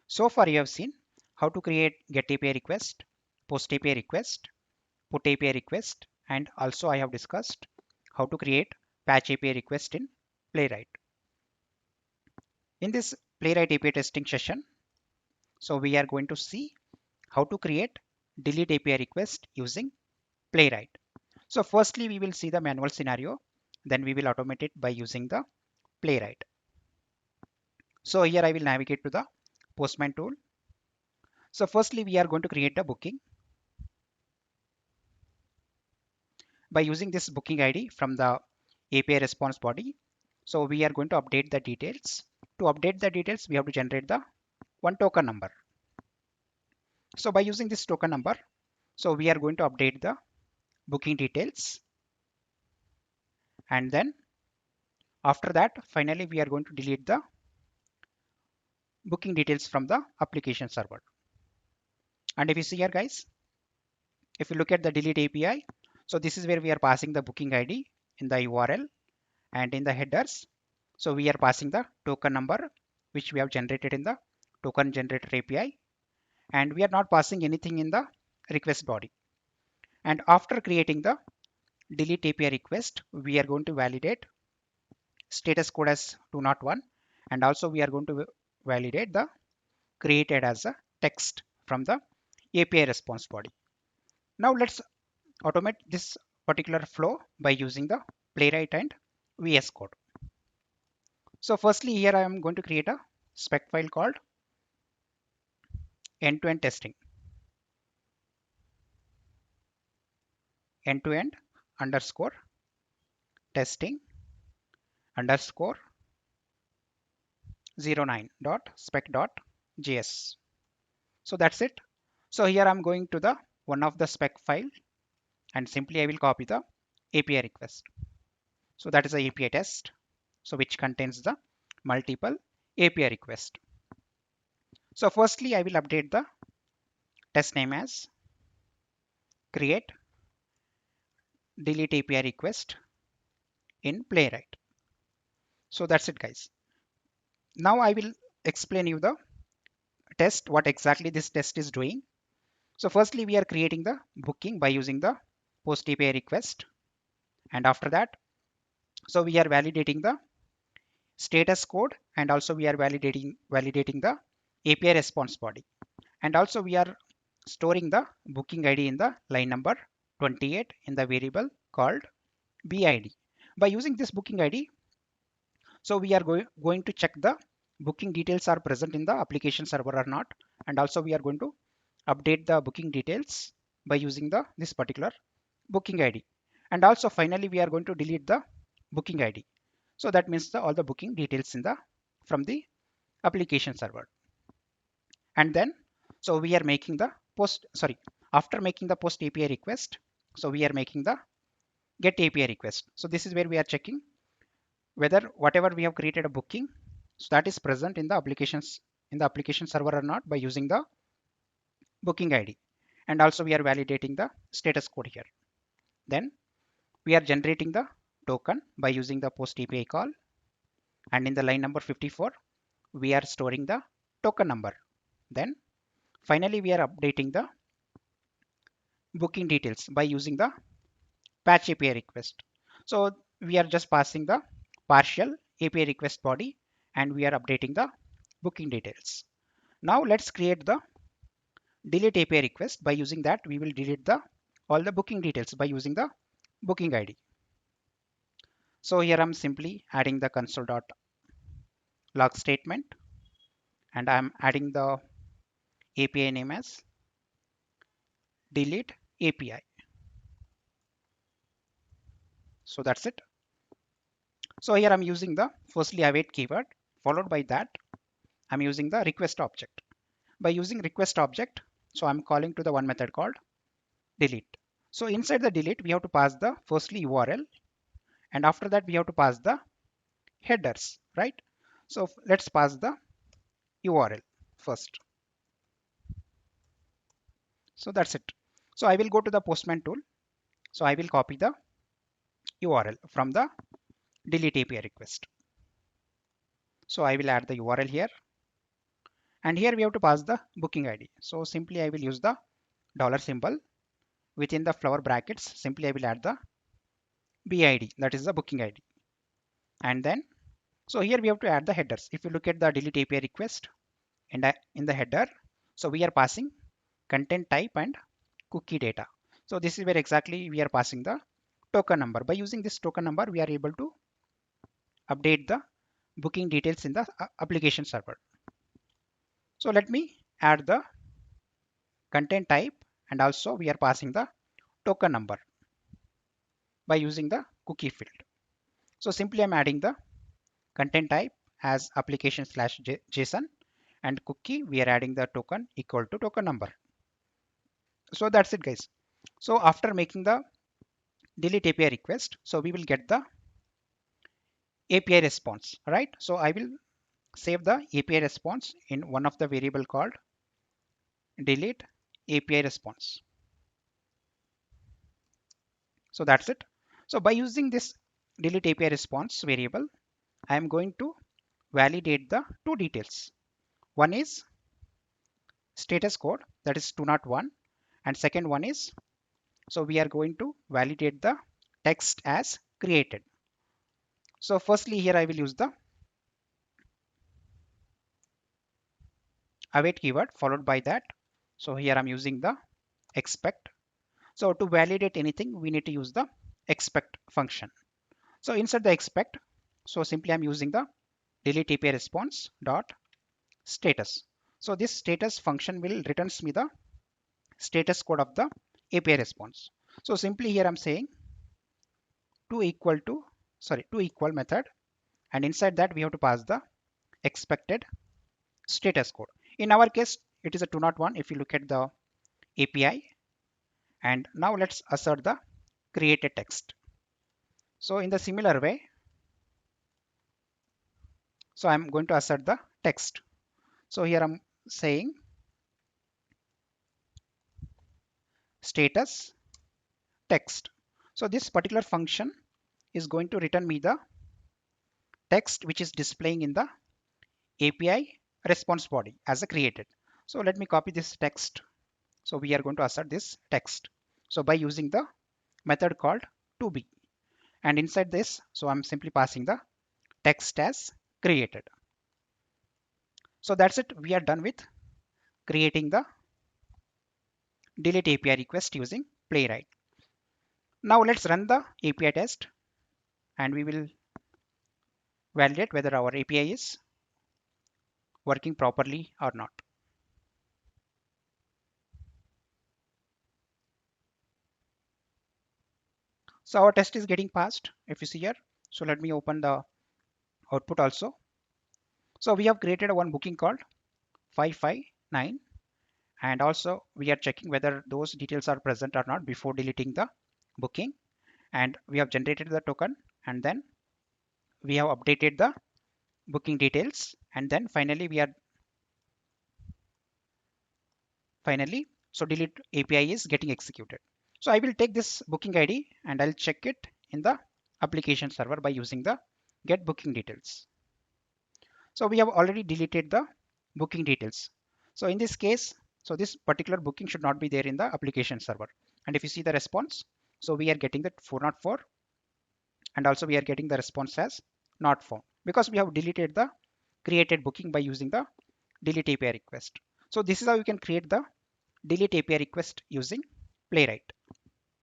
So far you have seen how to create get API request, post API request, put API request, and also I have discussed how to create patch API request in Playwright. In this Playwright API testing session, so we are going to see how to create delete API request using Playwright. So firstly, we will see the manual scenario, then we will automate it by using the Playwright. So here I will navigate to the Postman tool. So firstly, we are going to create a booking by using this booking ID from the API response body. So we are going to update the details. To update the details, we have to generate the one token number. So by using this token number, so we are going to update the booking details. And then after that, finally, we are going to delete the booking details from the application server. And if you see here, guys, if you look at the delete API, so this is where we are passing the booking ID in the URL and in the headers. So we are passing the token number, which we have generated in the token generator API. And we are not passing anything in the request body. And after creating the delete API request, we are going to validate status code as 201. And also we are going to validate the created as a text from the API response body. Now let's automate this particular flow by using the Playwright and VS Code. So firstly, here I am going to create a spec file called end-to-end testing. End-to-end underscore testing underscore 09.spec.js. So that's it. So here I'm going to the one of the spec file and simply I will copy the API request. So that is a API test. So which contains the multiple API request. So firstly, I will update the test name as create delete API request in Playwright. So that's it, guys. Now I will explain you the test, what exactly this test is doing. So firstly, we are creating the booking by using the post API request. And after that, so we are validating the status code and also we are validating the API response body. And also we are storing the booking ID in the line number 28 in the variable called BID. By using this booking ID, so we are going to check the booking details are present in the application server or not. And also we are going to update the booking details by using this particular booking ID. And also finally we are going to delete the booking ID. So that means all the booking details from the application server. And then so we are making the after making the post API request, so we are making the get API request. So this is where we are checking whether whatever we have created a booking, so that is present in the application server or not by using the booking ID. And also we are validating the status code here. Then we are generating the token by using the post API call. And in the line number 54, we are storing the token number. Then finally, we are updating the booking details by using the patch API request. So we are just passing the partial API request body and we are updating the booking details. Now let's create the delete API request. By using that, we will delete all the booking details by using the booking ID. So here I'm simply adding the console.log statement and I'm adding the API name as delete API. So that's it. So here I'm using the firstly await keyword, followed by that I'm using the request object. By using request object, so I'm calling to the one method called delete. So inside the delete, we have to pass the firstly URL, and after that we have to pass the headers, right? So let's pass the URL first. So that's it. So I will go to the Postman tool. So I will copy the URL from the delete API request. So I will add the URL here. And here we have to pass the booking ID. So simply I will use the dollar symbol within the flower brackets. Simply I will add the BID, that is the booking ID. And then, so here we have to add the headers. If you look at the delete API request and in the header, so we are passing content type and cookie data. So this is where exactly we are passing the token number. By using this token number, we are able to update the booking details in the application server. So let me add the content type, and also we are passing the token number by using the cookie field. So simply I'm adding the content type as application/JSON, and cookie we are adding the token equal to token number. So that's it, guys. So after making the delete API request, so we will get the API response, right? So I will save the API response in one of the variable called delete API response. So that's it. So by using this delete API response variable, I am going to validate the two details. One is status code, that is 201, and second one is, so we are going to validate the text as created. So firstly here I will use the await keyword followed by that. So here I'm using the expect. So to validate anything, we need to use the expect function. So inside the expect, so simply I'm using the delete API response dot status. So this status function will returns me the status code of the API response. So simply here I'm saying to equal method, and inside that we have to pass the expected status code. In our case, it is a 201 if you look at the API. And now let's assert the created text. So in the similar way, so I'm going to assert the text. So here I'm saying status text. So this particular function is going to return me the text which is displaying in the API response body as a created. So let me copy this text. So we are going to assert this text. So by using the method called to-be, and inside this, so I'm simply passing the text as created. So that's it. We are done with creating the delete API request using Playwright. Now let's run the API test, and we will validate whether our API is working properly or not. So our test is getting passed, if you see here. So let me open the output also. So we have created one booking called 559, and also we are checking whether those details are present or not before deleting the booking. And we have generated the token, and then we have updated the booking details, and then finally so delete API is getting executed. So I will take this booking ID and I'll check it in the application server by using the get booking details. So we have already deleted the booking details. So in this case, so this particular booking should not be there in the application server. And if you see the response, so we are getting the 404, and also we are getting the response as not found because we have deleted the created booking by using the delete API request. So this is how you can create the delete API request using Playwright.